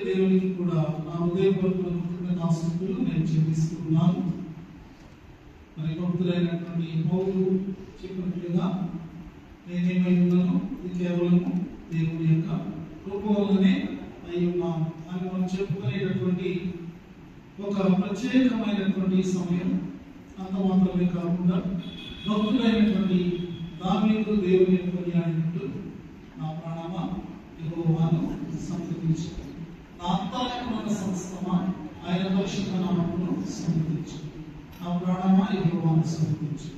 దేవునికి కూడా నా హృదయపూర్వకమైన ఆశీస్సులు నేను చెల్లిస్తున్నాను. మరి భక్తులైనటువంటి పౌలు చెప్పినట్లుగా నేనేమై ఉన్నాను, ఇది కేవలం దేవుని యొక్క కృప వల్లనే అయి ఉన్నాను అని మనం చెప్పుకునేటటువంటి ఒక ప్రత్యేకమైనటువంటి సమయం. అంత మాత్రమే కాకుండా భక్తులైనటువంటి దావీదు దేవుని కొనియాడినట్టు నా ప్రాణమా యెహోవాను సంతుతించు, నా అంతరంగమున సమస్తమా ఆయన పరిశుద్ధ నామమును సంతుతించు, నా ప్రాణమా యెహోవాను సంతుతించు.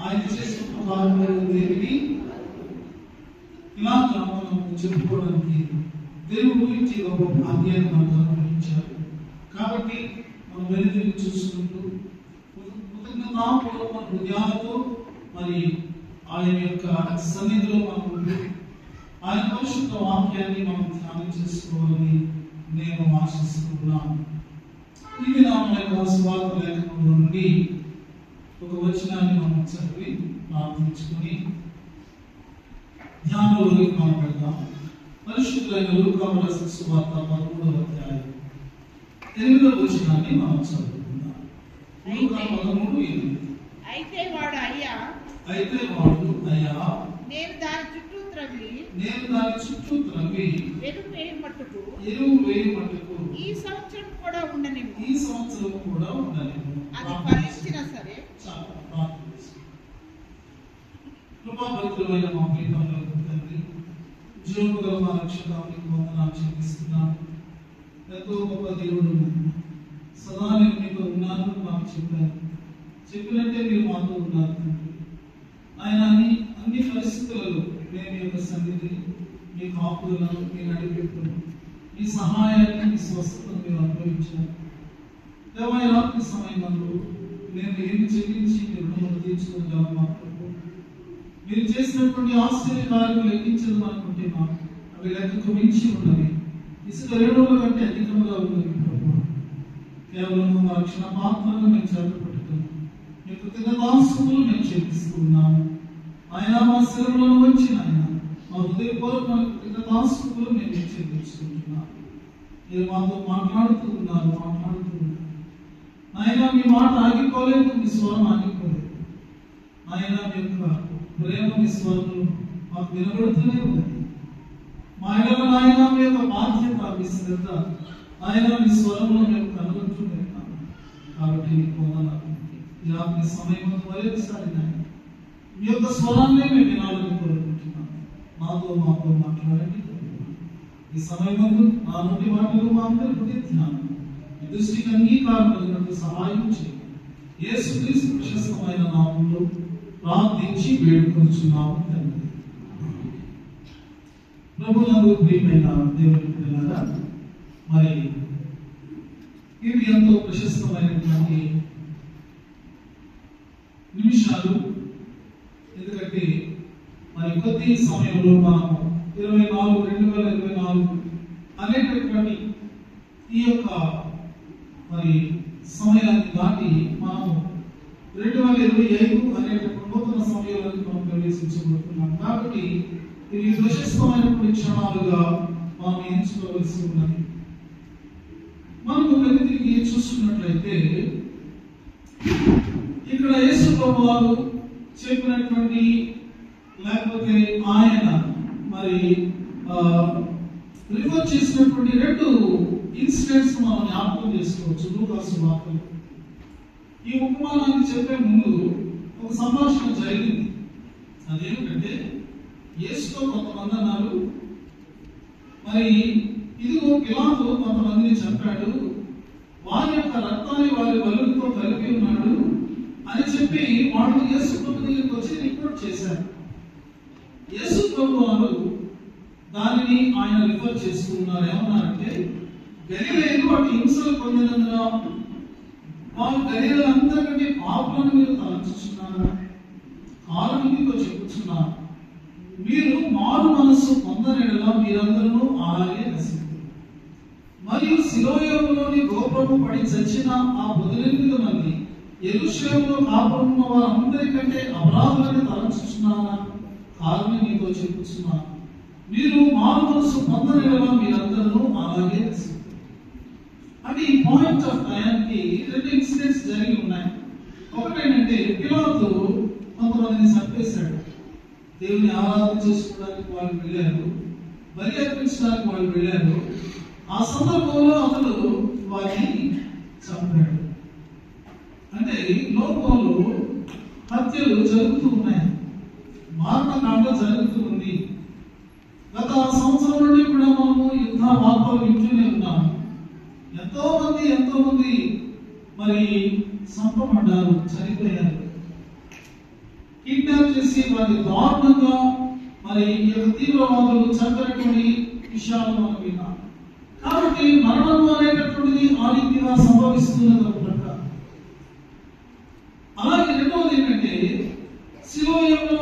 ఆయన చేసిన కార్యములు దేనిని ఇలా మనం చెప్పుకోవడానికి దేవుడి గురించి ఒక భాగ్యాన్ని మనకు అనుగ్రహించారు. కాబట్టి మనం వెనుదిరిగి చూసుకుంటూ కృతజ్ఞతాపూర్వక హృదయాలతో మరి ఆయన యొక్క సన్నిధిలో మనం ఉంటూ ఆయన పరిశుద్ధ వాక్యాన్ని మనం ధ్యానం చేసుకోవాలని నేను ఆశిస్తున్నాను. ఇది నా యొక్క స్వార్థ లేఖనంలో నుండి ఒక వచనాన్ని మనం చదివి ప్రార్థించుకొని ధ్యానంలోకి మనం వెళ్దాం. పరిశుద్ధులైన లూకా రాసిన సువార్త 13వ అధ్యాయం 8వ వచనాన్ని మనం చదువుకుందాం. లూకా 13:8. అయితే వాడు అయ్యా నేను దాని చుట్టూ త్రవ్వి ఎరువు వేయి మట్టుకు ఈ సంవత్సరం కూడా ఉండనివ్వు. అది ఫలించినా సరే. కృపాపవిత్రమైన మా ప్రియమైన తండ్రి, జీవముగల మా రక్షకునికి వందనాలు చెల్లిస్తున్నాను. ఎంతో గొప్ప దేవుడు, సదా నేను మీతో ఉన్నాను మాకు చెప్పారు. చెప్పినట్టే మీరు మాతో ఉన్నారు తండ్రి. ఆయన అన్ని పరిస్థితులలో మేము యొక్క సన్నిధి, మీ కాపుదలను, మీ నడిపెట్టును, మీ సహాయాన్ని, మీ స్వస్థతను మీరు అనుభవించారు. దేవాయ రాత్రి సమయంలో నేను ఏమి చెల్లించి మీరు రుణములు తీర్చుకోగలను మా ప్రభు. మీరు చేసినటువంటి ఆశ్చర్య కార్యములు లెక్కించదు అనుకుంటే మాకు అవి లెక్కకు మించి ఉన్నవి, ఇసుక రేణువుల కంటే అధికంగా ఉన్నవి ప్రభు. కేవలం మా రక్షణ పాత్రను మేము చేపట్టుకుంటాము. మీ కృతజ్ఞతాస్తుతులు మేము చెల్లిస్తున్నాము. ఆయన మా శిరములను వచ్చి ఆయన మా హృదయపూర్వక కృతజ్ఞతాస్తుతులు మేము చెల్లించుకుంటున్నాము. మీరు మాతో మాట్లాడుతూ ఉన్నారు. ఆయన మీ మాట ఆగిపోలేదు, మీ స్వరం ఆగిపోలేదు. ఆయన మీ యొక్క ప్రేమ, మీ స్వరం మాకు వినబడుతూనే ఉంది. మా ఆయన మీ యొక్క బాధ్యత, మీ శ్రద్ధ, ఆయన మీ స్వరంలో మేము కనుగొంటూనే ఉన్నాము. కాబట్టి మీకు వందనాలు. ఈ సమయం మరొకసారి మీ యొక్క స్వరాన్నే మేము వినాలని కోరుకుంటున్నాం. మాతో మాట్లాడండి. ఈ సమయం నా నుండి మాటలు మా అందరికీ ధ్యానం, మీ దృష్టికి అంగీకారం కలిగినట్టు సహాయం చేయండి. యేసుక్రీస్తు ప్రశస్తమైన నామంలో ప్రార్థించి వేడుకొంచున్నాము తండ్రి. ప్రభువునందు ప్రియమైన దేవుని పిల్లలారా, మరి ఇవి ఎంతో ప్రశస్తమైనటువంటి నిమిషాలు. ఎందుకంటే మరి కొద్ది సమయంలో మనము 2024 అనేటటువంటి ఈ యొక్క మరి సమయాన్ని దాటి మనము 2025 అనేటటువంటి నూతన సమయంలోకి మనం ప్రవేశించబోతున్నాం. కాబట్టి ఇవి ప్రశస్తమైనటువంటి క్షణాలుగా మనం ఎంచుకోవలసి ఉన్నది. మనము వెనుతిరిగి చూస్తున్నట్లయితే ఇక్కడ యేసు ప్రభువారు చెప్పినటువంటి, లేకపోతే ఆయన మరి రిఫర్ చేసినటువంటి 2 ఇన్సిడెంట్స్ మనం జ్ఞాపకం చేసుకోవచ్చు లూకా సువార్తలో. ఈ ఉపమానాన్ని చెప్పే ముందు ఒక సంభాషణ జరిగింది. అదేమిటంటే యేసుతో కొంతమంది అన్నారు, మరి ఇదిగో పిలాతు కొంతమందిని చంపాడు, వారి యొక్క రక్తాన్ని వారి బలులతో కలిపి ఉన్నాడు అని చెప్పి వాళ్ళు యేసు ప్రభు దగ్గరికి వచ్చి రిపోర్ట్ చేశారు. యేసు ప్రభు వారు దానిని ఆయన రిఫర్ చేస్తున్నారు. ఏమన్నారంటే, గలిలయులు అటు హింసలు పొందినందున వారు గలిలయులందరికంటే పాపులను మీరు తలంచుచున్నారా? కారణం మీకు చెప్పుచున్నారు, మీరు మారు మనస్సు పొందనేలా మీరందరూ అలాగే నశించారు. మరియు సిలోయలోని గోపురము పడి చచ్చిన ఆ 18 మంది యెరూషలేములో కాపురమున్న వారందరికంటే అపరాధులని తలంచుచున్నారా? కారణం మీతో చెప్పుచున్నాను, మీరు మారు మనస్సు పొంద పాయింట్ ఆఫ్ టైంకి 2 ఇన్సిడెంట్స్ జరిగి ఉన్నాయి. ఒకటేంటంటే పిలాతు కొంతమందిని చంపేశాడు. దేవుని ఆరాధన చేసుకోవడానికి వాళ్ళు వెళ్ళారు, బలి అర్పించడానికి వాళ్ళు వెళ్ళారు. ఆ సందర్భంలో అతడు వారిని చంపాడు. అంటే లోకంలో హత్యలు జరుగుతూ ఉన్నాయి, మారణకాండ జరుగుతూ ఉంది. గత సంవత్సరం నుండి కూడా మనము యుద్ధ వార్తలు వింటూనే ఉన్నాము. ఎంతో మంది మరి చంపబడ్డారు, చనిపోయారు. కిడ్నాప్ చేసి వారి దారుణంగా మరి ఈ యొక్క తీవ్రవాదులు చంపినటువంటి విషయాలు మనం విన్నాం. కాబట్టి మరణం అనేటటువంటిది ఆ రీతిగా సంభవిస్తున్నది ఒక ప్రకారం. అలాగే రెండవది ఏంటంటే శిలువలో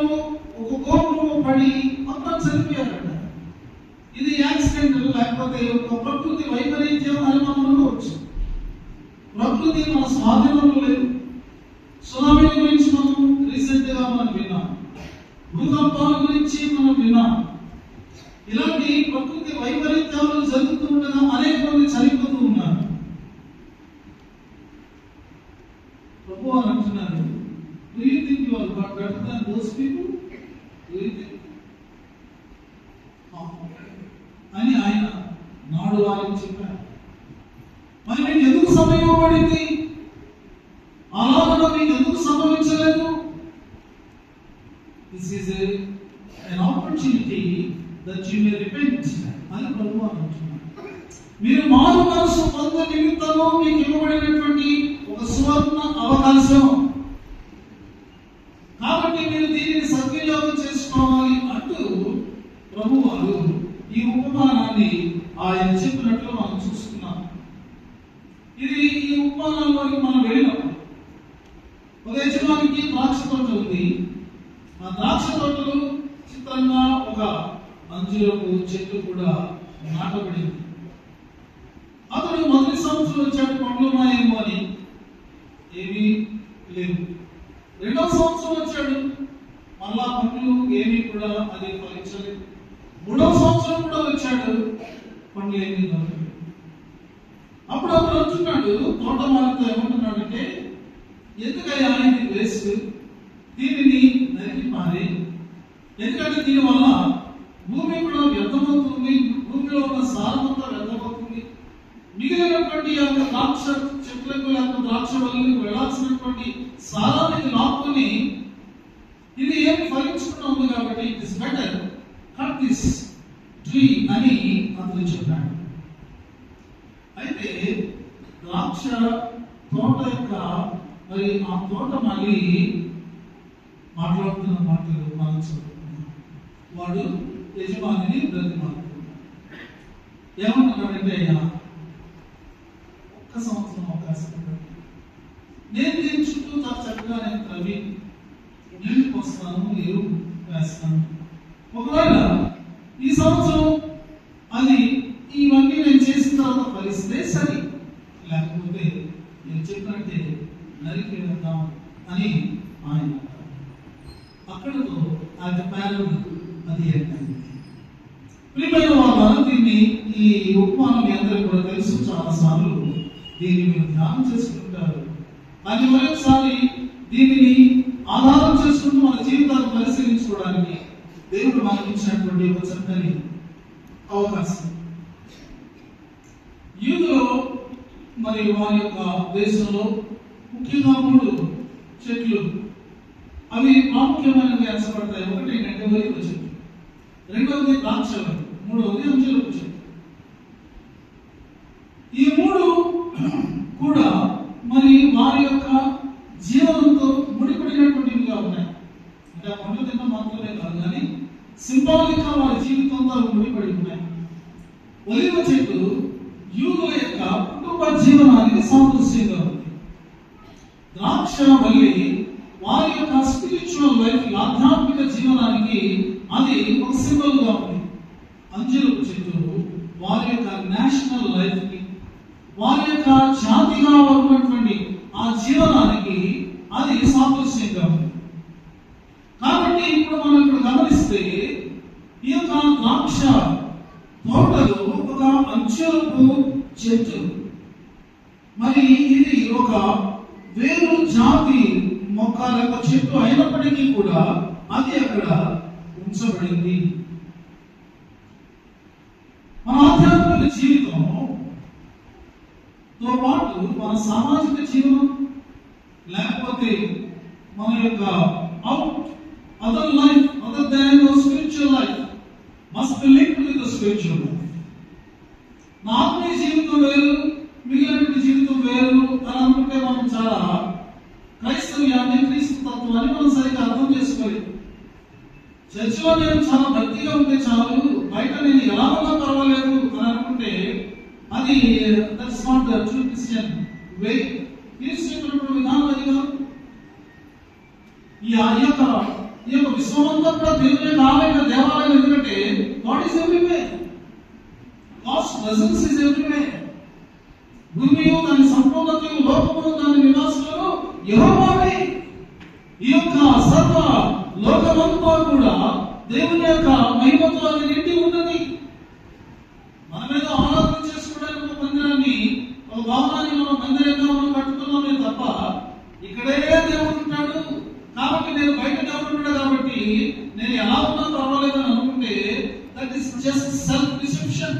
ఒక కోపంలో పడి మొత్తం చనిపోయారట. ఇది యాక్సిడెంట్ లేకపోతే ఒక ప్రకృతి వైపరీత్యం అని మనం అనుకోవచ్చు. ప్రకృతి మన స్వాధీనంలో లేదు. సునామీ గురించి మనం రీసెంట్ గా మనం విన్నాం, భూకంపాల గురించి మనం విన్నాం. ఇలాంటి ప్రకృతి వైపరీత్యాలు జరుగుతూ ఉండగా అనేక మంది చనిపోతూ ఉన్నారు. ప్రభు అని అంటున్నారు, do you think you are better than those people? Do you think? అని ఆయన నాడు వారికి చెప్పారు. మరి మీకు ఎందుకు సమయం పడింది? అలాగ మీకు ఎందుకు సంభవించలేదు? This is an opportunity that you may repent అని ప్రభు అంటున్నారు. మీరు మారు మనసు పొంద నిమిత్తము మీకు ఇవ్వబడినటువంటి ఒక సువర్ణ అవకాశం. కాబట్టి మీరు దీనిని సద్వినియోగం చేసుకోవాలి అంటూ ప్రభు వారు ఈ ఉపమానాన్ని ఆయన చెప్పినట్లు మనం చూస్తున్నాం. ఇది ఈ ఉపమానంలోకి మనం వెళ్ళినప్పుడు ఒక యజమానికి ద్రాక్ష తోట ఉంది. ఆ ద్రాక్ష తోటలో చిత్రంగా ఒక అంజూరపు చెట్టు కూడా నాటబడింది. అతడు మొదటి సంవత్సరం వచ్చాడు, పండ్లు ఉన్నాయేమో అని, ఏమీ లేవు. రెండవ సంవత్సరం వచ్చాడు, మళ్ళా పండ్లు ఏమీ కూడా అది ఫలించలేదు. మూడవ సంవత్సరం కూడా వచ్చాడు, పండ్లు ఏమీ దొరకలేదు. అప్పుడు అతను అంటున్నాడు, తోటమాలితో ఏమంటున్నాడంటే, ఎందుకయ్యా ఇది వేస్ట్, దీనిని నరికి పారే. ఎందుకంటే దీనివల్ల భూమి కూడా వ్యర్థమవుతుంది, భూమిలో ఉన్న సారమంతా వ్యర్థమవుతుంది. మిగిలినటువంటి యొక్క ద్రాక్ష చెట్లకు లేక ద్రాక్ష వల్లకు వెళ్లాల్సినటువంటి సారాన్ని లాక్కుని ఇది ఏమి ఫలించకుండా ఉంది. కాబట్టి it is better cut this tree అని అతను చెప్పాడు. అయితే ద్రాక్ష తోట యొక్క మరి ఆ తోట మళ్ళీ మాట్లాడుతున్న మాటలు మనం చదువుతున్నాం. వాడు యజమానిని బ్రతిమాలుతున్నాడు. ఏమంటున్నాడంటే, అయ్యా ఒక్క సంవత్సరం అవకాశం ఇవ్వండి, నేను దీని చుట్టూ చక్కగా నేను తవ్వి నీళ్లు పోస్తాను, ఎరువు వేస్తాను. ఒకవేళ ఈ సంవత్సరం అది ఇవన్నీ నేను చేసిన తర్వాత ఫలిస్తే సరి, లేకపోతే నేను చెప్పినట్టే నరికి వెళ్దాం అని ఆయన అక్కడతో ఆ ప్యారల్ అది ఏంటండి. ప్రియమైన వాళ్ళ దీన్ని ఈ ఉపమానం మీ అందరికీ కూడా తెలుసు, చాలా సార్లు దీన్ని మీరు ధ్యానం చేసుకుంటారు. అది మరొకసారి దీనిని ఆధారం చేసుకుంటూ మన జీవితాన్ని పరిశీలించుకోవడానికి దేవుడు మనకి ఇచ్చినటువంటి ఒక చక్కని అవకాశం. యూదులో మరి వారి యొక్క దేశంలో ముఖ్యంగా 3 చెట్లు అవి ప్రాముఖ్యమైనవి ఎంచబడతాయి. ఒకటి ఏంటంటే ఒలీవ చెట్టు, రెండవది ద్రాక్ష, మూడవది అంజూరపు చెట్టు. ఈ 3 కూడా మరి వారి యొక్క జీవనంతో ముడిపడినటువంటివిగా ఉన్నాయి. అంటే ఆ పండ్లు తిన్న మాత్రమే కాదు, కానీ సింబాలిక్ గా వారి జీవితంతో ముడిపడి ఉన్నాయి. ఒలీవ చెట్టు యూదుల యొక్క కుటుంబ జీవనానికి సాదృశ్యంగా ఉంది. ద్రాక్ష వల్లి వారి యొక్క స్పిరిచువల్ లైఫ్, ఆధ్యాత్మిక జీవనానికి అది ఒక సింబల్ గా ఉంది. అంజూరపు చెట్టు వారి యొక్క నేషనల్ లైఫ్ కి, వారి యొక్క జాతిగా ఉన్నటువంటి ఆ జీవనానికి అది సాదృశ్యంగా ఉంది. కాబట్టి ఇప్పుడు మనం ఇక్కడ గమనిస్తే ఈ యొక్క ద్రాక్ష తోటలో ఒక అంజూరపు చెట్టు మరి ఇది ఒక వేరు జాతి మొక్క లేక చెట్టు అయినప్పటికీ కూడా అది అక్కడ ఉంచబడింది. మన ఆధ్యాత్మిక జీవితంతో పాటు మన సామాజిక జీవనం లేకపోతే మన యొక్క other life other than spiritual life must be linked with the spiritual life. నా ఆత్మీయ జీవితం వేరు, మిగిలిన జీవితం వేరు అని అనుకుంటే మనం చాలా క్రైస్తవ్యాన్ని క్రీస్తు తత్వాన్ని మనం సరిగ్గా అర్థం చేసుకోలేదు. చర్చిలో నేను చాలా భక్తిగా ఉంటే చాలు, బయట నేను ఎలా ఉన్నా పర్వాలేదు అని అనుకుంటే అది that's not the true Christian way. క్రీస్తున్నటువంటి విధానం అది కాదు. ఈ యొక్క విశ్వమంతా కూడా దేవుని ఆలయ దేవాలయం. ఎందుకంటే God is everywhere, God's presence is everywhere. భూమియు దాని సంపూర్ణతయు లోకము దాని నివాసులను యెహోవావే. ఈ యొక్క సర్వ లోకమంతా కూడా దేవుని యొక్క మహిమతో అది నిండి ఉన్నది. మనమేదో ఆరాధన చేసుకోవడానికి ఒక మందిరాన్ని, ఒక భవనాన్ని మనం మందిరంగా మనం కట్టుకున్నామే తప్ప ఇక్కడే దేవుడు ఉంటాడు కాబట్టి నేను బయట దేవుడు ఉంటాడు కాబట్టి నేను ఎలా ఉన్నా పర్వాలేదని అనుకుంటే that is just self deception.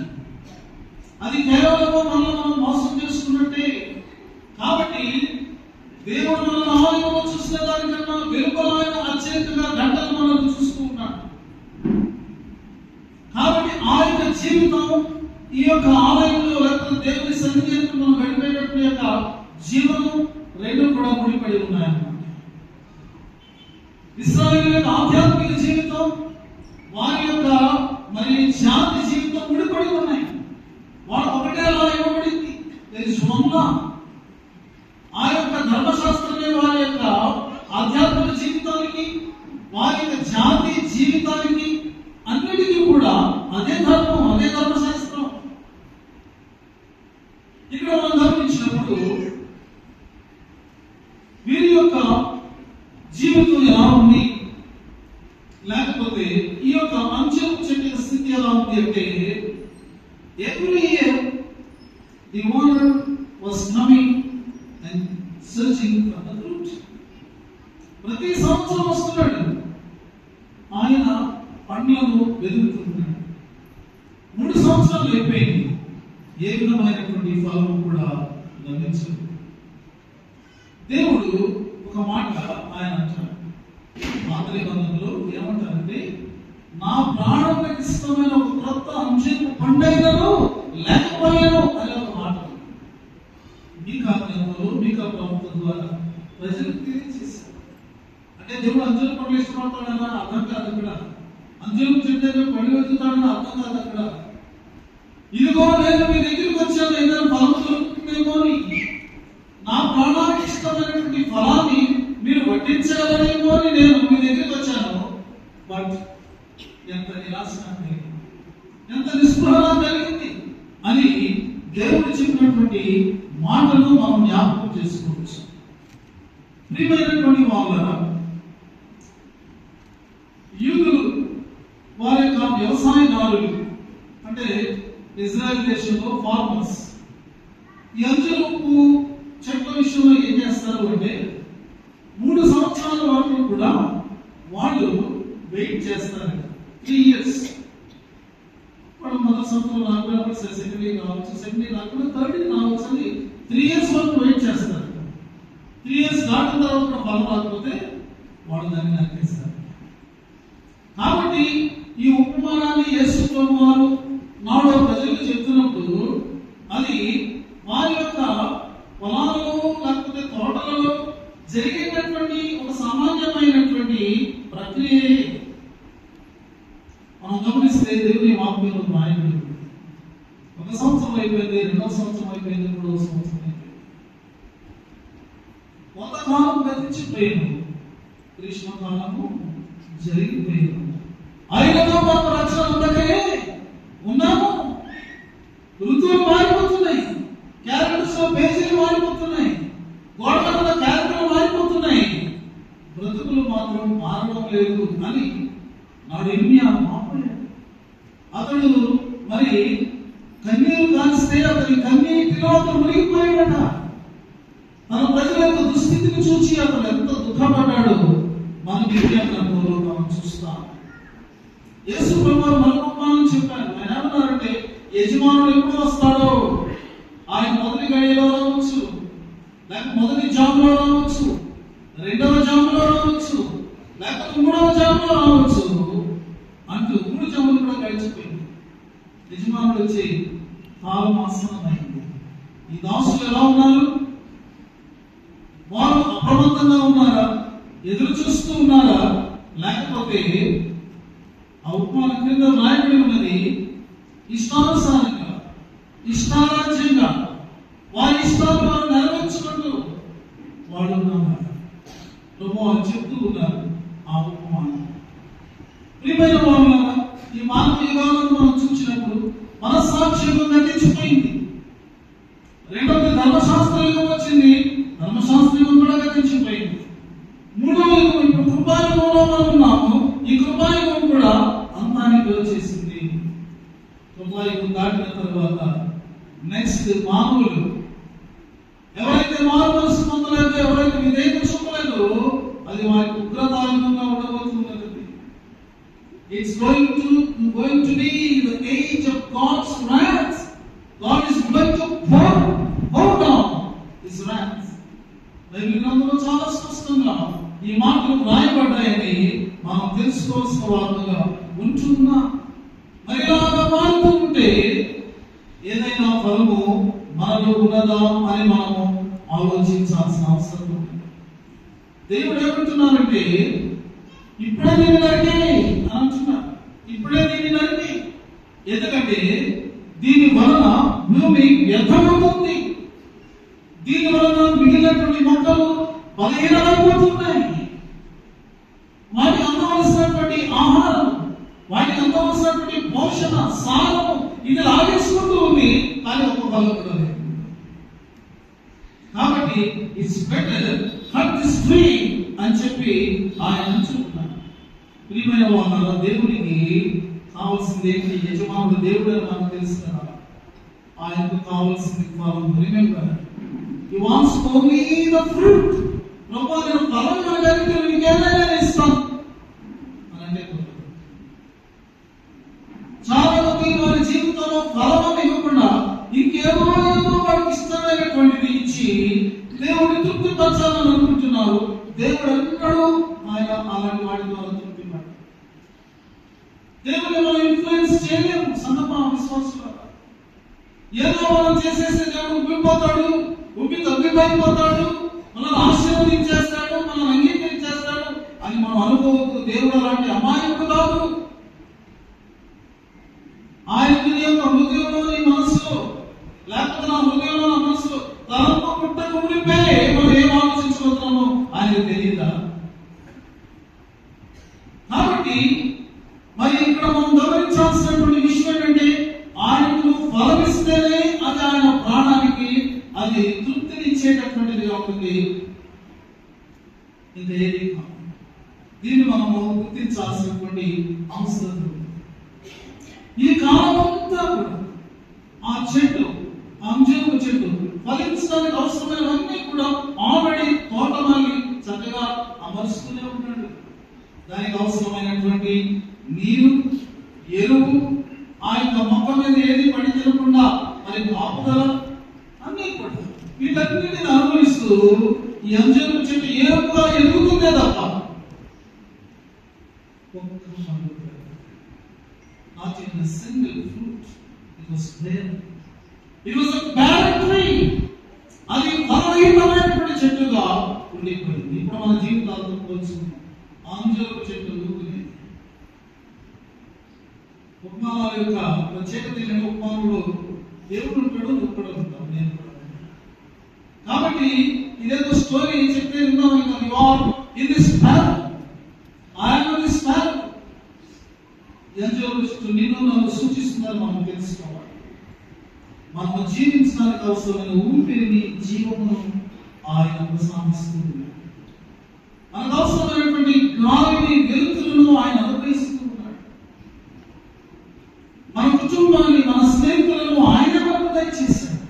అది కేవలం మనం మోసం చేసుకున్నట్టే. కాబట్టి దేవుడు మన ఆలయంలో చూసిన దానికన్నా వెలుపల ఆయన అత్యంతగా గంటలు మనల్ని చూస్తూ ఉన్నాడు. కాబట్టి ఆ యొక్క జీవితం ఈ యొక్క ఆలయంలో లేకపోతే దేవుని సన్నిధిలో మనం గడిపేటటువంటి యొక్క జీవనం రెండు కూడా ముడిపడి ఉన్నాయన్నమాట. ఇశ్రాయేలు యొక్క ఆధ్యాత్మిక జీవితం వారి యొక్క మరి శాంతి జీవితం ముడిపడి ఉన్నాయి. వాడు ఒకటే అలా ఇవ్వబడింది. ఆ యొక్క ధర్మశాస్త్రమే వారి యొక్క ఆధ్యాత్మిక జీవితానికి, వారి యొక్క జాతి జీవితానికి అన్నిటికీ కూడా అదే ధర్మం, అదే ధర్మశాస్త్రం. ఇక్కడ మనం గమనించినప్పుడు వీరి యొక్క జీవితం ఎలా ఉంది, లేకపోతే ఈ యొక్క అంచెలు చెట్టు స్థితి ఎలా ఉంది అంటే every year the owner was coming and searching for the fruit. ప్రతి సంవత్సరం వస్తున్నాడు ఆయన పండ్లను వెతుకుతున్నాడు. 3 సంవత్సరాలు అయిపోయింది, ఏ విధమైనటువంటి ఫలం కూడా లభించదు. దేవుడు ఒక మాట ఆయన అంటాడు పాత నిబంధనలో ఏమంటారంటే, నా ప్రాణానికి ఇష్టమైన ఒక క్రొత్త అంశం పండైనను లేకపోయాను అనే ఒక మాట మీకా గ్రంథంలో మీకా ప్రభుత్వం ద్వారా ప్రజలకు తెలియజేశారు. అంటే దేవుడు అంజలు పండ్లు ఇష్టపడతాడని అర్థం కాదు అక్కడ. అంజలు చెట్టు పడి వెతుకుతాడని అర్థం కాదు అక్కడ. ఇదిగో నేను మీ దగ్గరికి వచ్చాను ఏదైనా ఫలం దొరుకుతుందేమో అని, నా ప్రాణానికి ఇష్టమైనటువంటి ఫలాన్ని మీరు వడ్డించగలరేమో అని నేను మీ దగ్గరికి వచ్చాను. బట్ ఎంత నిరాశ కలిగింది, ఎంత నిస్పృహ కలిగింది అని దేవుడు చెప్పినటువంటి మాటలు మనం జ్ఞాపకం చేసుకోవచ్చు. ప్రియమైనటువంటి వాళ్ళ యూదులు వారి యొక్క వ్యవసాయదారులు అంటే ఇజ్రాయెల్ దేశంలో ఫార్మర్స్ ఈ అంజూరపు చెట్ల విషయంలో ఏం చేస్తారు అంటే 3 సంవత్సరాల వరకు కూడా వాళ్ళు వెయిట్ చేస్తారు. 3 years. వాళ్ళు మొదటి సంవత్సరం రాకపోయినప్పుడు సెకండ్ ఇయర్ రావచ్చు, సెకండ్ ఇయర్ రాకపోతే థర్డ్ ఇయర్ రావచ్చు అని 3 years వరకు వెయిట్ చేస్తారు. 3 years దాటిన తర్వాత కూడా ఫలం రాకపోతే వాళ్ళు దాన్ని నరికేస్తారు. కాబట్టి ఈ ఉపమానాన్ని యేసు ప్రభు వారు నాడు ప్రజలకు చెప్తున్నప్పుడు అది వారి యొక్క పొలాలలో లేకపోతే తోటలలో జరిగేటటువంటి ఒక సామాన్యమైనటువంటి ప్రక్రియ. మనం గమనిస్తే దేవుని వాక్యంలో రాయబడి ఒక సంవత్సరం అయిపోయింది, 2వ సంవత్సరం అయిపోయింది, 3వ సంవత్సరం అయిపోయింది, కొంతకాలం గతించిపోయాను, గ్రీష్మకాలము జరిగిపోయాను, అయినతో మనం రక్షణ ఉండకే ఉన్నాము. ఋతువులు మారిపోతున్నాయి, క్యారెక్టర్స్ లో పేజీలు మారిపోతున్నాయి, గోడల క్యారెక్టర్లు మారిపోతున్నాయి, బ్రతుకులు మాత్రం మారడం లేదు అని నాడు ఇర్మియా మాట్లాడాడు. అతడు మరి కన్నీరు కాల్స్తే అతని కన్నీటిలో అతను మునిగిపోయాడట. తన ప్రజల యొక్క దుస్థితిని చూసి అతను ఎంత దుఃఖపడ్డాడో మన బిర్యా గ్రంథంలో మనం చూస్తాం. యేసు ప్రభువు మనకు చెప్పారు. ఆయన ఏమన్నారంటే, యజమానుడు ఎప్పుడు వస్తాడో, ఆయన మొదటి గడియలో రావచ్చు, లేక మొదటి జాములో రావచ్చు, రెండవ జాములో రావచ్చు, లేకపోతే మూడవ జాములో రావచ్చు అంటూ 3 జాములు కూడా గడిచిపోయింది. యజమానుడు వచ్చి కాలం ఆసన్నమైంది. ఈ దాసులు ఎలా ఉన్నారు? వారు అప్రమత్తంగా ఉన్నారా? ఎదురు చూస్తూ ఉన్నారా? లేకపోతే ఆ ఉపమానం క్రింద రాయబడి ఉన్నది, ఇష్టానుసారంగా, ఇష్టారాజ్యంగా వారి ఇష్టాలు వారు నెరవేర్చుకుంటూ వాళ్ళు ఉన్నారు. ప్రభువు చెప్తూ ఉన్నారు ఆ ఉపమానం. ప్రియమైన వాళ్ళారా, ఈ మానవ యుగాలను మనం చూసినప్పుడు మనస్సాక్షి గతించిపోయింది. రెండవది ధర్మశాస్త్ర యుగం వచ్చింది, ధర్మశాస్త్ర యుగం కూడా గతించిపోయింది. మూడవ యుగం ఇప్పుడు కృపాయుగంలో మనం ఉన్నాము. ఈ కృపాయుగం కూడా అంతానికి వచ్చేసింది. కృపాయుగం దాటిన తర్వాత నెక్స్ట్ మానవులు ఎవరైతే మారు మనసు పొందలేదో, ఎవరైతే విధేయత చూపలేదో, అది వారికి ఉగ్రతాయుగంగా ఉండబోతున్నది. It's going to be the age of God's wrath. God is going to pour down His wrath. Bible గ్రంథంలో చాలా స్పష్టంగా ఈ మాటలు రాయబడ్డాయని మనం తెలుసుకోవాల్సిన వారుగా ఉంటున్నా. మరి ఇలాగా మారుతూ ఉంటే ఏదైనా ఫలము మనలో ఉన్నదా అని మనము ఆలోచించాల్సిన అవసరం ఉంది. దేవుడు ఏమంటున్నారంటే, ఇప్పుడే నేను నరికి అంటున్నా, ఇప్పుడే నేను నరికి. ఎందుకంటే దీని వలన భూమి వ్యర్థమవుతుంది, దీని వలన మిగిలినటువంటి మొక్కలు బలహీనమైపోతున్నాయి. వాటికి అందవలసినటువంటి ఆహారం, వాటికి అందవలసినటువంటి పోషణ, సారం ఇది లాగేసుకుంటూ ఉంది, కానీ ఒక్క ఫలం కూడా లేదు. కాబట్టి it's better cut this tree అని చెప్పి ఆయన అంటున్నారు. ప్రియమైన వాళ్ళ, దేవునికి కావాల్సింది ఏంటి? యజమానుడు దేవుడు అని మనకు తెలుసు కదా. ఆయనకు కావాల్సింది ఫలం. Remember, he wants only the fruit. ప్రభువా, నేను ఫలం కనుక నీకేదైనా ఇస్తాను అని అంటే చాలా మంది వారి జీవితంలో ఫలం ఇవ్వకుండా ఇంకేదో వాడికి ఇష్టమైనటువంటిది ఇచ్చి దేవుడిని తృప్తిపరచాలని అనుకుంటున్నారు. దేవుడు ఎన్నడూ ఆయన అలాంటి వాడి ద్వారా తృప్తిపడ్డాడు. దేవుడిని మనం ఇన్ఫ్లుయెన్స్ చేయలేము. సందర్భ విశ్వాసులు ఏదో మనం చేసేస్తే దేవుడు ఉబ్బిపోతాడు, తగ్గిపోతాడు, మనల్ని ఆశీర్వదించేస్తాడు, మనం అంగీకరించేస్తాడు అని మనం అనుకోవద్దు. దేవుడు అలాంటి అమాయకుడు కాదు. ఆయన యొక్క హృదయంలో, నీ మనసులో, లేకపోతే నా హృదయంలో, నా మనసులో తలంపు పుట్టక మునిపే మనం ఏం ఆలోచించబోతున్నామో ఆయనకు తెలియదా? కాబట్టి మరి ఇక్కడ మనం గమనించాల్సినటువంటి విషయం ఏంటంటే, ఆయనకు ఫలమిస్తేనే అది ఆయన ప్రాణానికి అది తృప్తినిచ్చేటటువంటిదిగా ఉంటుంది. ఇంత ఏది కాదు. దీన్ని మనము గుర్తించాల్సినటువంటి అవసరం ఉంది. ఈ కాలం అంతా కూడా ఆ చెట్టు, అంజూరపు చెట్టు ఫలించడానికి అవసరమైనవన్నీ కూడా ఆల్రెడీ తోటమాలి చక్కగా అమర్చుతూనే ఉన్నాడు. దానికి అవసరమైనటువంటి నీరు, ఎరువు, ఆ యొక్క మొక్క మీద ఏది పడి తినకుండా మరి కాపుదల అన్నీ కూడా వీటన్నిటిని అనుభవిస్తూ ఈ అంజూరపు చెట్టు ఏపుగా ఎదుగుతుందే తప్ప not in a single fruit. It was barren. It was a barren tree. అది ఫలహీనమైనటువంటి చెట్టుగా ఉండిపోయింది. ఇప్పుడు మన జీవితాలతో పోల్చుకుంటే అంజూరపు చెట్టు ఊరుకునేది. ఉపమానాల యొక్క ప్రత్యేకత ఏంటంటే, ఉపమానంలో దేవుడు ఉంటాడు, నువ్వు కూడా ఉంటావు, నేను కూడా. కాబట్టి ఇదేదో స్టోరీ చెప్తే విన్నాం. You are in this parallel, I am in this parallel. నిన్ను నన్ను సూచిస్తున్నారు. మనం తెలుసుకోవాలి. మనం జీవించడానికి అవసరమైన ఊపిరిని, జీవమును ఆయన ప్రసాదిస్తుంది. మనకు అవసరమైనటువంటి గాలిని, వెలుతురును ఆయన అనుగ్రహిస్తూ ఉన్నాడు. మన కుటుంబాన్ని, మన స్నేహితులను ఆయన మనకు దయచేశాడు.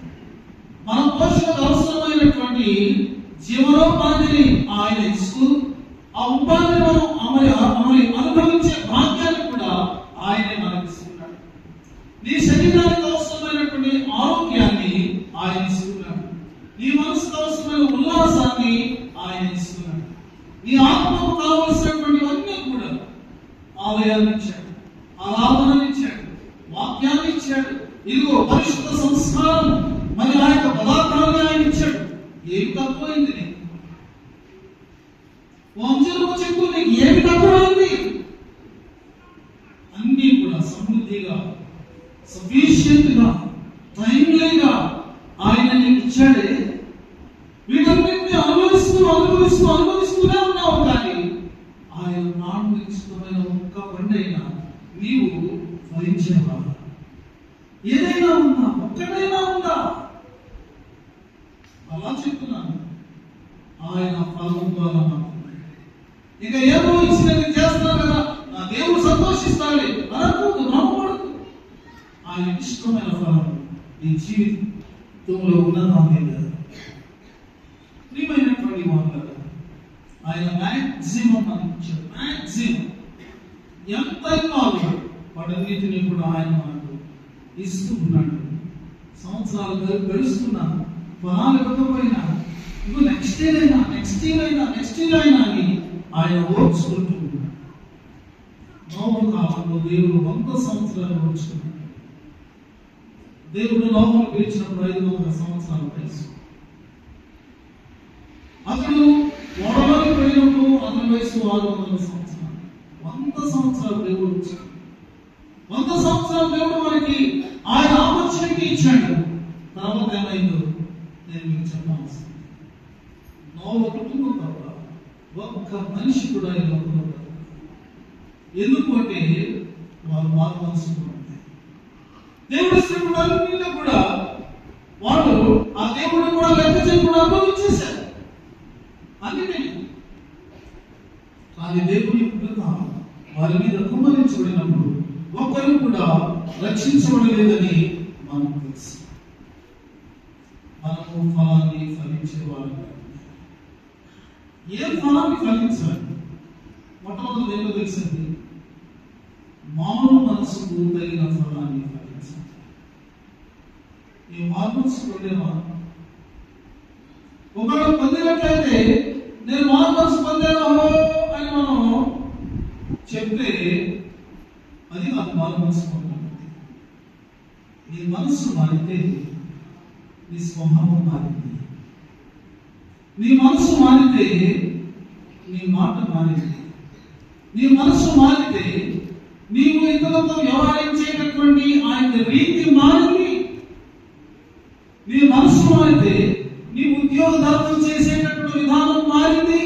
మన పోషణకు అవసరమైనటువంటి నీ శరీరానికి అవసరమైనటువంటి ఆరోగ్యాన్ని ఆయన ఇస్తున్నాడు. నీ మనసుకు అవసరమైన ఉల్లాసాన్ని ఆయన ఇస్తున్నాడు. నీ ఆత్మకు కావలసినటువంటివన్నీ కూడా ఆలయాన్ని ఇచ్చాడు, ఆరాధనని ఇచ్చాడు, వాక్యాన్ని ఇచ్చాడు. ఇదిగో పరిశుద్ధ సంస్కారం మరి ఆ యొక్క పదార్థాన్ని ఆయన ఇచ్చాడు. ఏమి తక్కువైంది నీకు? వంశంలో చెప్పు, నీకు ఏమి తక్కువైంది? అన్నీ కూడా సమృద్ధిగా, సఫిషియెంట్ గా, టైమ్లీగా ఆయన నీకు ఇచ్చాడే. వీటన్నింటినీ అనుభవిస్తూనే ఉన్నావు. కానీ ఆయన ప్రాణానికి ఇష్టమైన ఒక్క పండైనా నీవు ఫలించేవా? ఏదైనా ఉందా? ఒక్కడైనా ఉందా? అలా చెప్తున్నాను. ఆయన ఫలం ద్వారా మాత్రమే. ఇక ఏదో ఇచ్చినది చేస్తున్నాను కదా, నా దేవుడు సంతోషిస్తాడే అనకూడదు, నమ్మకూడదు. ఆయన ఇష్టమైన ఫలం ఈ జీవితంలో ఉన్నదాన్ని కదా. ప్రియమైనటువంటి వాళ్ళు, ఆయన మ్యాక్సిమం అందించాడు. మ్యాక్సిమం ఎంత కావాలి వాటన్నిటిని కూడా ఆయన మనకు ఇస్తూ ఉన్నాడు. సంవత్సరాలు గడుస్తున్నా, ఫలాలు ఇవ్వకపోయినా, ఇగో నెక్స్ట్ ఇయర్ అయినా అని ఆయన ఓర్చుకుంటూ ఉన్నాడు. నోవహు కాలంలో దేవుడు 100 సంవత్సరాలు ఓర్చుకున్నాడు. దేవుడు నోవహును పిలిచినప్పుడు 500 సంవత్సరాల వయసు. అతడు ఓడలోకి వెళ్ళినప్పుడు అతని వయసు 600 సంవత్సరాలు. 100 సంవత్సరాలు దేవుడు వచ్చాడు. 100 సంవత్సరాలు దేవుడు మనకి ఆయన ఆపర్చునిటీ ఇచ్చాడు. తర్వాత ఏమైందో నేను మీకు చెప్పాల్సింది. నోవహు కుటుంబం తప్ప ఒక్క మనిషి కూడా ఈ లోకంలో కాదు. ఎందుకు అంటే వారు మారు మనసు ఉంటాయి. దేవుడు శ్రీకుడు కూడా వాళ్ళు ఆ దేవుడు కూడా లెక్క చేయకుండా అనుభవించేశారు అన్నిటినీ. కానీ దేవుని కృప వారి మీద కుమ్మరించబడినప్పుడు ఒక్కరు కూడా రక్షించబడలేదని మనకు తెలుసు. మనము ఫలాన్ని ఫలించేవారు. ఏ ఫలాన్ని ఫలించాలి? మొట్టమొదటి ఏమో తెలిసింది, మానవ మనసుకు తగిన ఫలాన్ని ఫలించాలి. ఈ మానవ మనసు పొందేమా? ఒకవేళ పొందినట్లయితే నేను మానవ మనసు పొందాను అని మనం చెప్తే అది నాకు మానవ మనసు పొందాలి. నీ మనసు మారితే నీ స్వభావం మారింది. నీ మనసు మారితే నీ మాట మారింది. నీ మనసు మారితే నీవు ఇతరులతో వ్యవహరించేటటువంటి ఆయన రీతి మారింది. నీ మనసు మారితే నీ ఉద్యోగ ధర్మం చేసేటటువంటి విధానం మారింది.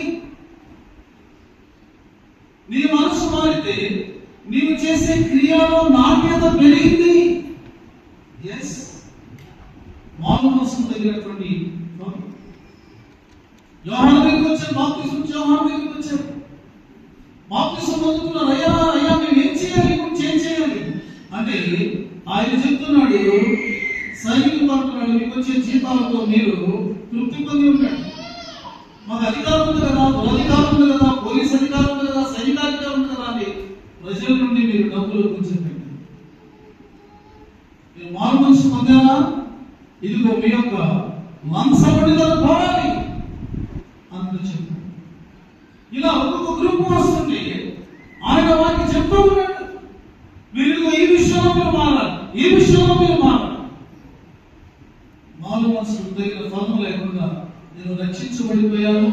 నీ మనసు మారితే నీవు చేసే క్రియలో నాణ్యత పెరిగింది. ఎస్, మానవ మనసు తగినటువంటి యోహాను దగ్గరికి వచ్చారు. బాప్తిసం యోహాను దగ్గరికి వచ్చారు. బాప్తిసం పొందుతున్నారు. అయ్యా మేము ఏం చేయాలి? ఏం చేయాలి అంటే ఆయన చెప్తున్నాడు, సైనికులు అంటున్నాడు, మీకు వచ్చే జీతాలతో మీరు తృప్తి పొంది ఉంటాడు. మాకు అధికారం ఉంది కదా, దురధికారం ఉంది కదా, పోలీస్ అధికారం ఉంది కదా, సైనికాధికారం ఉంది కదా అని ప్రజల నుండి మీరు డబ్బులు కూర్చోండి. మీరు మారు మనసు పొందారా? ఇదిగో మీ యొక్క లంచబడిన పోవాలి అని చెప్పారు. ఇలా ఒక్కొక్క గ్రూప్ వస్తుంటే ఆయన వారికి చెప్తూ ఉన్నాడు, మీరు ఈ విషయంలో మీరు మారాలి, ఈ విషయంలో మీరు మారాలి. మారు మనసు తగిన ఫలం లేకుండా నేను రక్షించబడిపోయాను